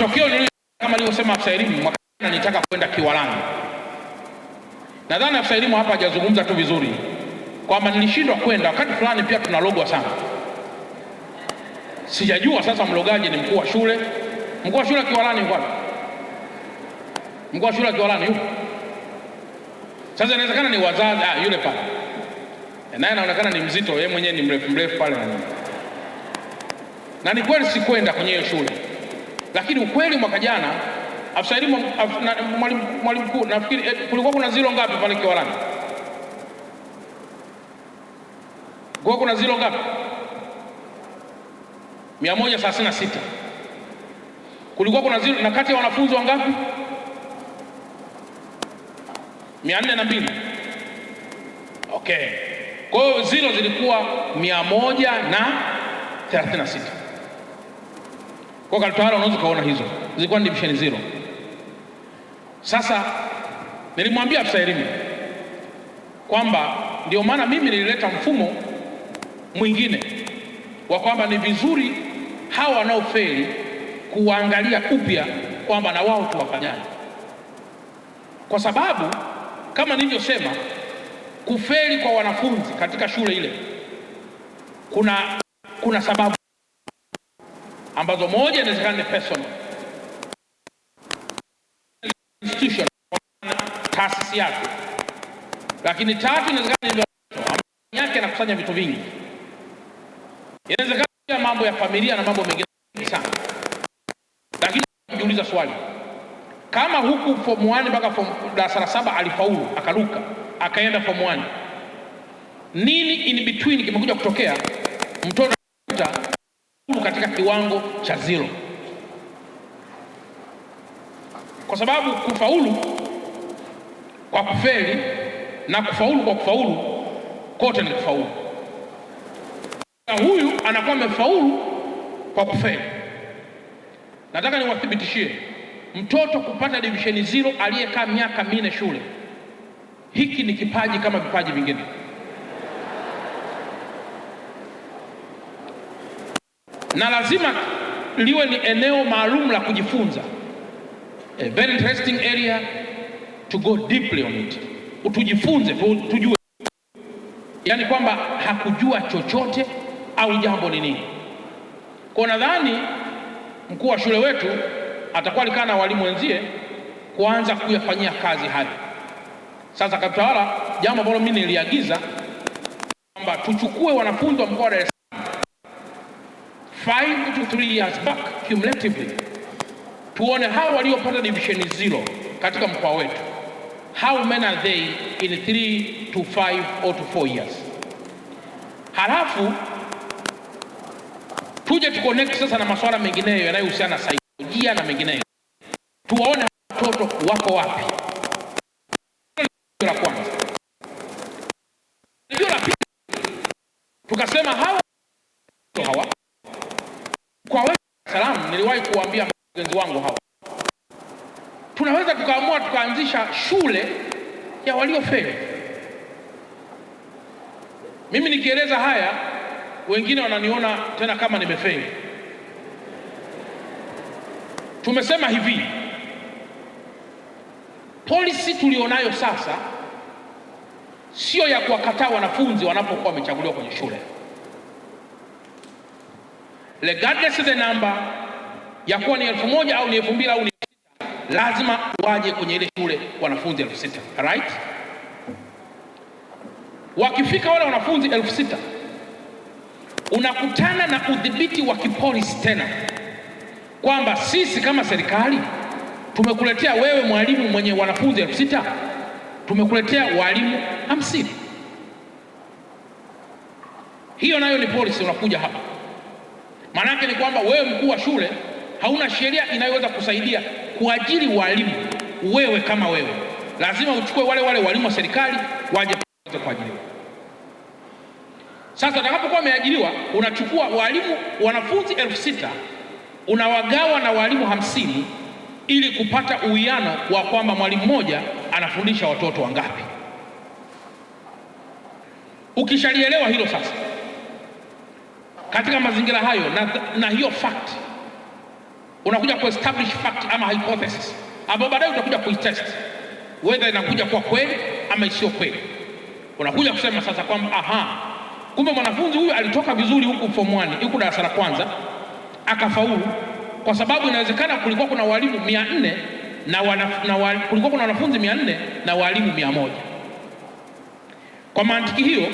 Matokeo ni kama alivyosema afisa elimu, mwaka jana nitaka kwenda Kiwalani. Nadhani afisa elimu hapa hajazungumza tu vizuri kwamba nilishindwa kwenda wakati fulani, pia tunalogwa sana. Sijajua sasa mlogaji ni mkuu wa shule. Mkuu wa shule Kiwalani yuko wapi? Mkuu wa shule Kiwalani yupo? Sasa inawezekana ni wazazi, yule pale. Naye anaonekana ni mzito, yeye mwenyewe ni mrefu pale na nini. Na ni kweli sikwenda kwenye hiyo shule. Lakini ukweli mwaka jana afisa elimu mwalimu mkuu nafikiri kulikuwa kuna zilo ngapi pale Kiwalani? Kulikuwa kuna zilo ngapi? 136. Kulikuwa kuna zilo, na kati ya wanafunzi wangapi? 402. Okay. Kwa hiyo zilo zilikuwa 136. Kwa Kaltwala unaweza kaona hizo zilikuwa ni division 0. Sasa nilimwambia afisa elimu kwamba ndio maana mimi nilileta mfumo mwingine wa kwamba ni vizuri hawa wanaofeli kuangalia upya kwamba na wao tuwafanyane, kwa sababu kama nilivyosema, kufeli kwa wanafunzi katika shule ile kuna sababu ambazo moja inawezekana ni personal, institution, taasisi yake, lakini tatu inawezekana ni yake anakusanya vitu vingi. Inawezekana pia mambo ya familia na mambo mengine sana. Lakini kujiuliza swali, kama huku form 1 mpaka darasa la 7 alifaulu akaruka akaenda form 1, nini in between kimekuja kutokea mtoto katika kiwango cha 0? Kwa sababu kufaulu kwa kufeli na kufaulu kwa kufaulu kote ni kufaulu. Na huyu anakuwa amefaulu kwa kufeli. Nataka niwathibitishie, mtoto kupata division 0 aliyekaa miaka 4 shule, hiki ni kipaji kama vipaji vingine. Na lazima liwe ni eneo maalum la kujifunza, a very interesting area to go deeply on it. Utujifunze, tujue, yani kwamba hakujua chochote au jambo ni nini. Kwa nadhani mkuu wa shule wetu atakuwa alikaa na walimu wenzie kuanza kuyafanyia kazi hayo. Sasa Kaltwala, jambo ambalo mimi niliagiza kwamba tuchukue wanafunzi wa mkoa wa Dar es Salaam 5 to 3 years back cumulatively, tuone hao waliopata division 0 katika mkoa wetu, how many are they in 3 to 5 or to 4 years. Halafu tuje tuconnect sasa na masuala mengineyo yanayohusiana na saikolojia na mengineyo, tuwaone watoto wako wapi. La kwanza. Ndio la pili, tukasema hawa kwa wewe salamu, niliwahi kuambia mwenzi wangu hawa, tunaweza tukaamua tukaanzisha shule ya waliofeli. Mimi nikieleza haya wengine wananiona tena kama nimefeli. Tumesema hivi, policy tulionayo sasa sio ya kuwakataa wanafunzi wanapokuwa wamechaguliwa kwenye shule. Regardless of the number, ya kuwa ni 1000 au ni 2000 au ni 6000, lazima waje kwenye ile shule wanafunzi 6000, right? Wakifika wale wanafunzi 6000, unakutana na udhibiti wa kipolisi tena, kwamba sisi kama serikali tumekuletea wewe mwalimu mwenye wanafunzi 6000, tumekuletea walimu 50. Hiyo nayo ni policy unakuja hapa. Maanake ni kwamba wewe mkuu wa shule hauna sheria inayoweza kusaidia kuajiri walimu. Wewe kama wewe lazima uchukue wale walimu wa serikali waje kuajiriwa. Sasa utakapokuwa umeajiriwa, unachukua walimu wanafunzi 6000 unawagawa na walimu 50 ili kupata uwiano wa kwamba mwalimu mmoja anafundisha watoto wangapi. Ukishalielewa hilo sasa, katika mazingira hayo na hiyo fact, unakuja ku establish fact ama hypothesis ambayo baadaye utakuja kuitest whether inakuja kwa kweli ama sio kweli. Unakuja kusema sasa kwamba kumbe mwanafunzi huyu alitoka vizuri huku form 1 huku darasa la kwanza akafaulu, kwa sababu inawezekana kulikuwa kuna walimu 400 kulikuwa kuna wanafunzi 400 na walimu 100. Kwa mantiki hiyo,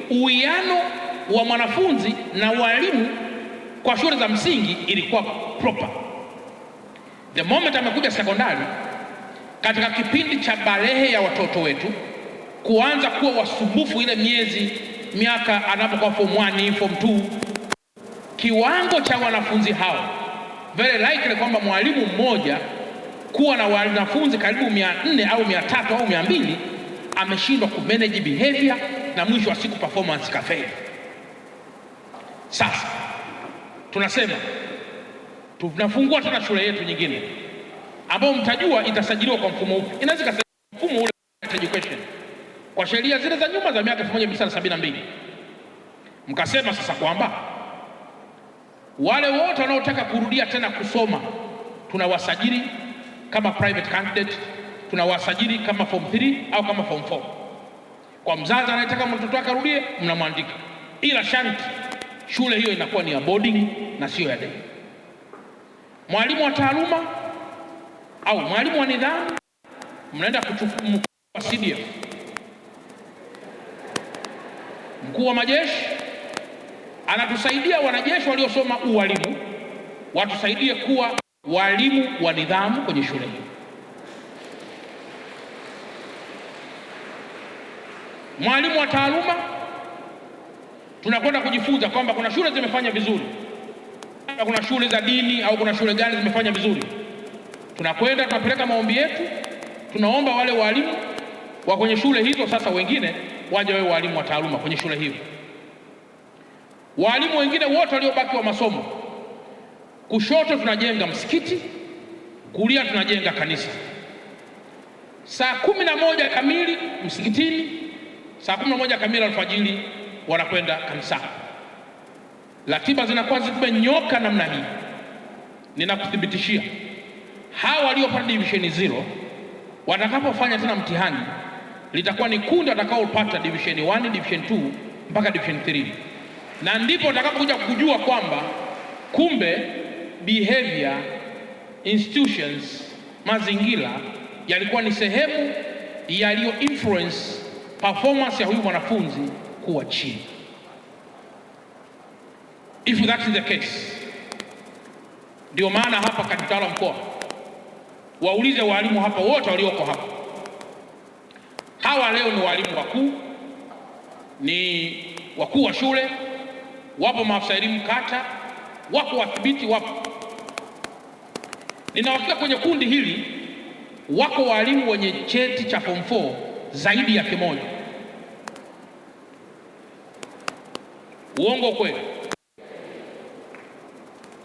uwiano wa mwanafunzi na walimu kwa shule za msingi ilikuwa proper. The moment amekuja sekondari, katika kipindi cha balehe ya watoto wetu kuanza kuwa wasumbufu ile miaka anapokuwa form 1 form 2, kiwango cha wanafunzi hao very likely kwamba mwalimu mmoja kuwa na wanafunzi karibu 400 au 300 au 200 ameshindwa kumanage behavior na mwisho wa siku performance kafeli. Sasa tunasema tunafungua tena shule yetu nyingine ambayo mtajua itasajiliwa kwa mfumo upi. Inaweza kusema mfumo ule education kwa sheria zile za nyuma za miaka 1972. Mkasema sasa kwamba wale wote wanaotaka kurudia tena kusoma tunawasajili kama private candidate, tunawasajili kama form 3 au kama form 4. Kwa mzazi anayetaka mtoto wake arudie, mnamwandika, ila sharti shule hiyo inakuwa ni ya boarding na sio ya day. Mwalimu wa taaluma au mwalimu wa nidhamu mnaenda kuchukua CDF. Mkuu wa majeshi anatusaidia wanajeshi waliosoma ualimu watusaidie kuwa walimu wa nidhamu kwenye shule hii. Mwalimu wa taaluma tunakwenda kujifunza kwamba kuna shule zimefanya vizuri, kuna shule za dini au kuna shule gani zimefanya vizuri. Tunakwenda tunapeleka maombi yetu, tunaomba wale walimu wa kwenye shule hizo sasa wengine waje wawe walimu wa taaluma kwenye shule hiyo. Walimu wengine wote waliobaki wa masomo, kushoto tunajenga msikiti, kulia tunajenga kanisa. Saa 11 kamili msikitini, saa 11 kamili alfajiri wanakwenda kanisani. Ratiba zinakuwa zimenyoka namna hii. Ninakuthibitishia hawa waliopata division 0 watakapofanya tena mtihani litakuwa ni kundi watakaopata division 1, division 2 mpaka division 3, na ndipo watakapokuja kujua kwamba kumbe behavior, institutions, mazingira yalikuwa ni sehemu yaliyo influence performance ya huyu mwanafunzi kuwa chini. If that is the case, ndio maana hapa katika utawala mkoa waulize walimu hapa wote walioko hapa. Hawa leo ni walimu wakuu, ni wakuu wa shule, wapo maafisa elimu kata, wako wadhibiti, wapo. Ninawafika kwenye kundi hili wako walimu wenye cheti cha form 4 zaidi ya 100. Uongo kweli?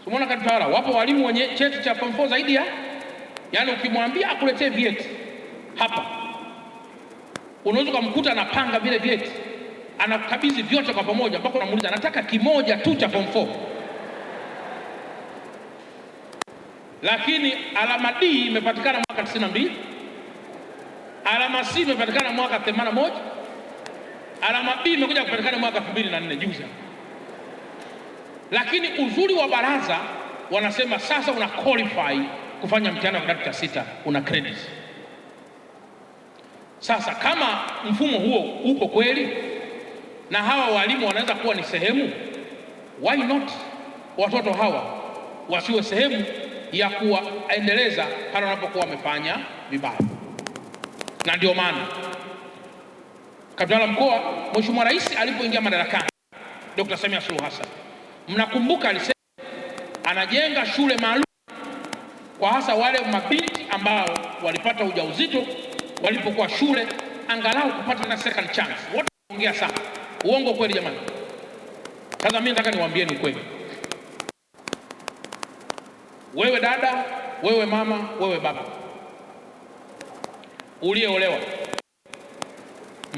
Umeona katawala, wapo walimu wenye cheti cha form 4 zaidi ya, yani ukimwambia akuletee vyeti hapa, unaweza kumkuta anapanga vile vyeti, anakabidhi vyote kwa pamoja mpaka unamuuliza anataka kimoja tu cha form 4. Lakini alama D imepatikana mwaka 92, alama C imepatikana mwaka 81, alama B imekuja kupatikana mwaka 2004 juzi. Lakini uzuri wa baraza wanasema sasa una qualify kufanya mtihani wa kidato cha 6, una credit. Sasa kama mfumo huo uko kweli na hawa walimu wanaweza kuwa ni sehemu, why not watoto hawa wasiwe sehemu ya kuwaendeleza pale wanapokuwa wamefanya vibaya? Na ndio maana kabla mkoa, Mheshimiwa Rais alipoingia madarakani, Dr. Samia Suluhu Hassan, mnakumbuka alisema anajenga shule maalum kwa hasa wale mabinti ambao walipata ujauzito walipokuwa shule, angalau kupata na second chance. Wote wanaongea sana. Uongo kweli jamani? Sasa mimi nataka niwaambieni ukweli. Wewe dada, wewe mama, wewe baba uliyeolewa,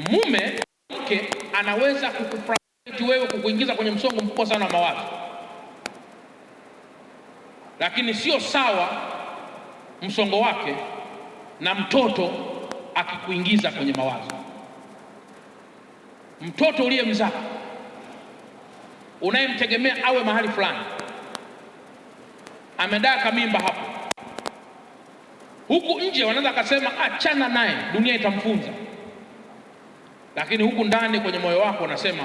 mume mke anaweza kukufrustrate wewe, kukuingiza kwenye msongo mkubwa sana wa mawazo. lakini sio sawa msongo wake na mtoto akikuingiza kwenye mawazo. Mtoto uliyemzaa unayemtegemea awe mahali fulani amedaka mimba hapo, huku nje wanaweza akasema achana naye, dunia itamfunza, lakini huku ndani kwenye moyo wako unasema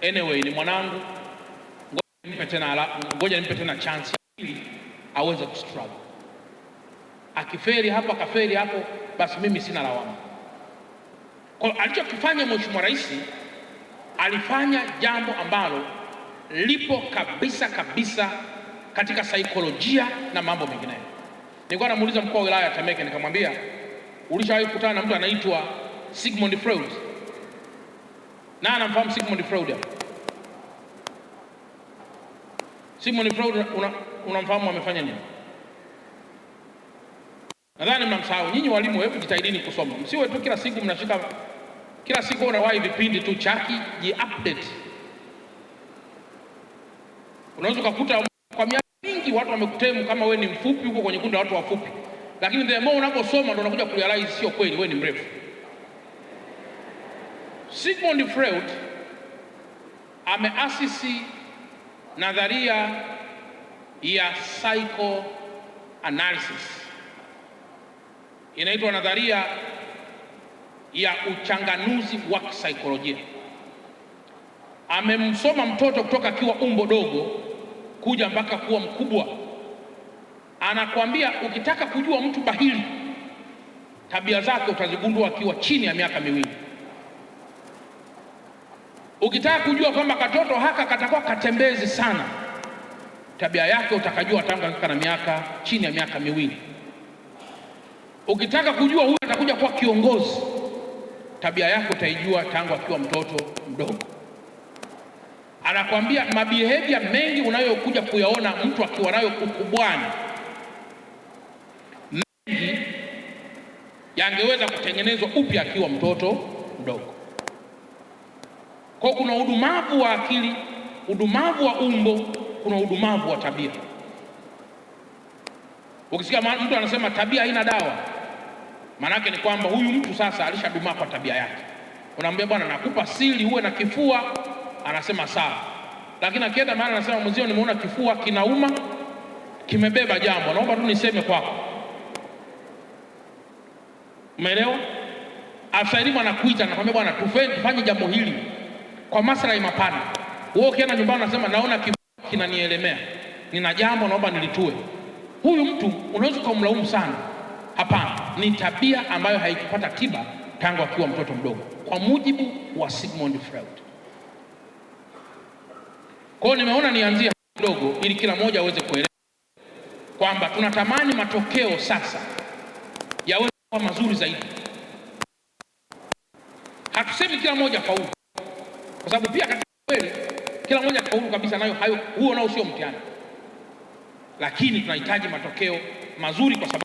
anyway, ni mwanangu, ngoja nimpe tena chance ili aweze kustruggle. Akiferi hapa akaferi hapo, basi mimi sina lawama. Kwa alichokifanya Mheshimiwa Rais, alifanya jambo ambalo lipo kabisa kabisa katika saikolojia na mambo mengineyo. Nilikuwa namuuliza mkuu wa wilaya ya Temeke, nikamwambia ulishawahi kukutana na mtu anaitwa Sigmund Freud? Na anamfahamu Sigmund Freud hapa? Sigmund Freud unamfahamu amefanya nini? Nadhani mnamsahau. Nyinyi walimu, hebu jitahidini kusoma. Msiwe tu kila siku mnashika, kila siku unawahi vipindi tu chaki, ji-update. Unaweza kukuta kwa miaka mingi watu wamekutemu kama wewe ni mfupi huko kwenye kundi la watu wafupi, lakini the more unaposoma ndio unakuja kurealize sio kweli, wewe ni mrefu. Sigmund Freud ameasisi nadharia ya psychoanalysis, inaitwa nadharia ya uchanganuzi wa kisaikolojia. Amemsoma mtoto kutoka akiwa umbo dogo kuja mpaka kuwa mkubwa. Anakwambia ukitaka kujua mtu bahili, tabia zake utazigundua akiwa chini ya miaka miwili. Ukitaka kujua kwamba katoto haka katakuwa katembezi sana, tabia yake utakajua tangu akiwa na miaka chini ya miaka miwili. Ukitaka kujua huyu atakuja kuwa kiongozi, tabia yake utaijua tangu akiwa mtoto mdogo. Anakwambia mabehavior mengi unayokuja kuyaona mtu akiwa nayo ukubwani, mengi yangeweza kutengenezwa upya akiwa mtoto mdogo. Kwa kuna udumavu wa akili, udumavu wa umbo, kuna udumavu wa tabia. Ukisikia mtu anasema tabia haina dawa, maana yake ni kwamba huyu mtu sasa alishadumaa kwa tabia yake. Unamwambia bwana, nakupa siri uwe na kifua, anasema sawa, lakini akienda mahali anasema mzee, nimeona kifua kinauma, kimebeba jambo, naomba tu niseme kwako. Umeelewa? Afisa elimu anakuita, anakuambia bwana, tufanye jambo hili kwa maslahi mapana. Wewe ukienda nyumbani unasema naona kifua kinanielemea, nina jambo naomba nilitue. Huyu mtu unaweza kumlaumu sana. Hapana, ni tabia ambayo haikupata tiba tangu akiwa mtoto mdogo, kwa mujibu wa Sigmund Freud. Kwa hiyo nimeona nianzie kidogo ili kila mmoja aweze kuelewa kwamba tunatamani matokeo sasa yawe mazuri zaidi. Hatusemi kila mmoja faulu, kwa sababu pia katika kweli kila mmoja faulu kabisa, nayo hayo, huo nao sio mtihani, lakini tunahitaji matokeo mazuri, kwa sababu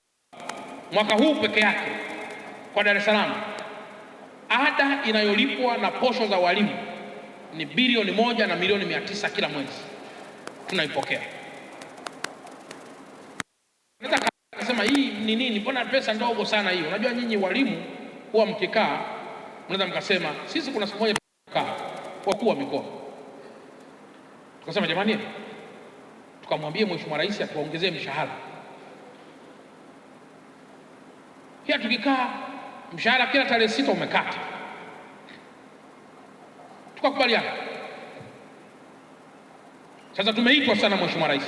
mwaka huu peke yake kwa Dar es Salaam ada inayolipwa na posho za walimu ni bilioni 1 na milioni 900 kila mwezi. Tunaipokea. Nataka kusema hii ni nini? Mbona pesa ndogo sana hii? Unajua nyinyi walimu huwa mkikaa mnaweza mkasema sisi kuna siku moja tukaa wakuu wa mikoa tukasema jamani, tukamwambie Mheshimiwa Rais atuongezee mshahara. Pia tukikaa mshahara kila tarehe 6 umekata, tukakubaliana. Sasa tumeitwa sana Mheshimiwa Rais,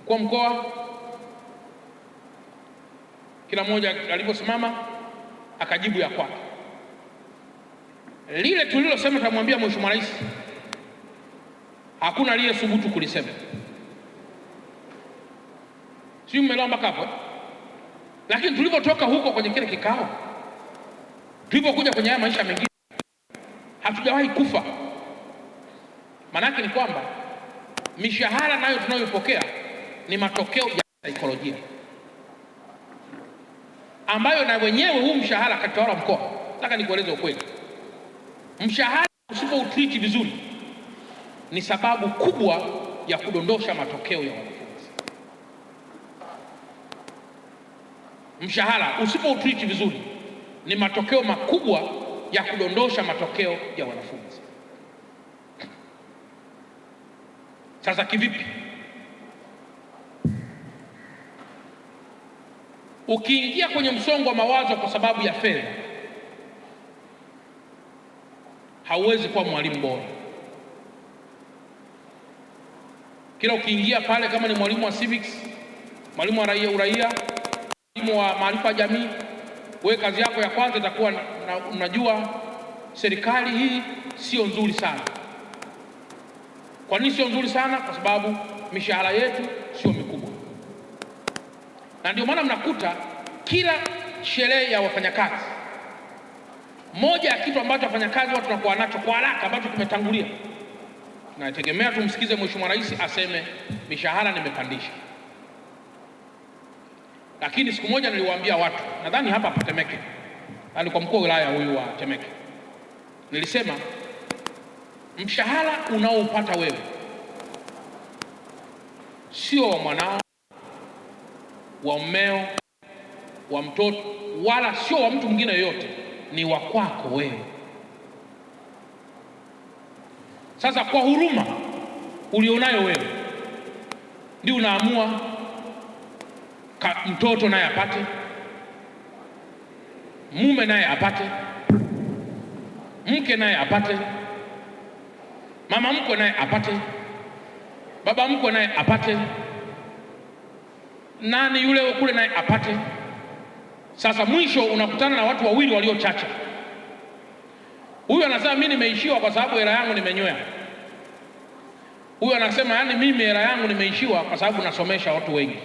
mkuu wa mkoa, kila mmoja aliposimama akajibu ya kwake. Lile tulilosema tutamwambia Mheshimiwa Rais, hakuna aliyethubutu kulisema. Sio, mmeelewa mpaka hapo? Lakini tulipotoka huko kwenye kile kikao, tulipokuja kwenye haya maisha mengine, hatujawahi kufa. Maanake ni kwamba mishahara nayo tunayopokea ni matokeo ya saikolojia, ambayo na wenyewe huu mshahara katawala mkoa. Nataka nikueleze ukweli, mshahara usipoutriti vizuri ni sababu kubwa ya kudondosha matokeo ya wanafunzi. Mshahara usipoutriti vizuri ni matokeo makubwa ya kudondosha matokeo ya wanafunzi. Sasa kivipi? Ukiingia kwenye msongo wa mawazo kwa sababu ya fedha, hauwezi kuwa mwalimu bora. Kila ukiingia pale, kama ni mwalimu wa civics, mwalimu wa uraia, mwalimu wa maarifa ya jamii, wewe kazi yako ya kwanza itakuwa unajua serikali hii sio nzuri sana. Kwa nini sio nzuri sana? Kwa sababu mishahara yetu sio mikubwa. Na ndio maana mnakuta kila sherehe ya wafanyakazi, moja ya kitu ambacho wafanyakazi watu tunakuwa nacho kwa haraka ambacho kimetangulia, tunategemea tumsikize Mheshimiwa Rais aseme mishahara nimepandisha. Lakini siku moja niliwaambia watu, nadhani hapa Temeke, alikuwa mkuu wa wilaya huyu wa Temeke, nilisema mshahara unaoupata wewe sio wa mwanao, wa mmeo, wa mtoto, wala sio wa mtu mwingine yoyote, ni wa kwako wewe. Sasa kwa huruma ulionayo wewe ndio unaamua mtoto naye apate, mume naye apate, mke naye apate, mama mkwe naye apate, baba mkwe naye apate, nani yule kule naye apate. Sasa mwisho unakutana na watu wawili waliochacha. Huyu anasema mimi nimeishiwa kwa sababu hela yangu nimenywea. Huyu anasema yani mimi hela yangu nimeishiwa kwa sababu nasomesha watu wengi.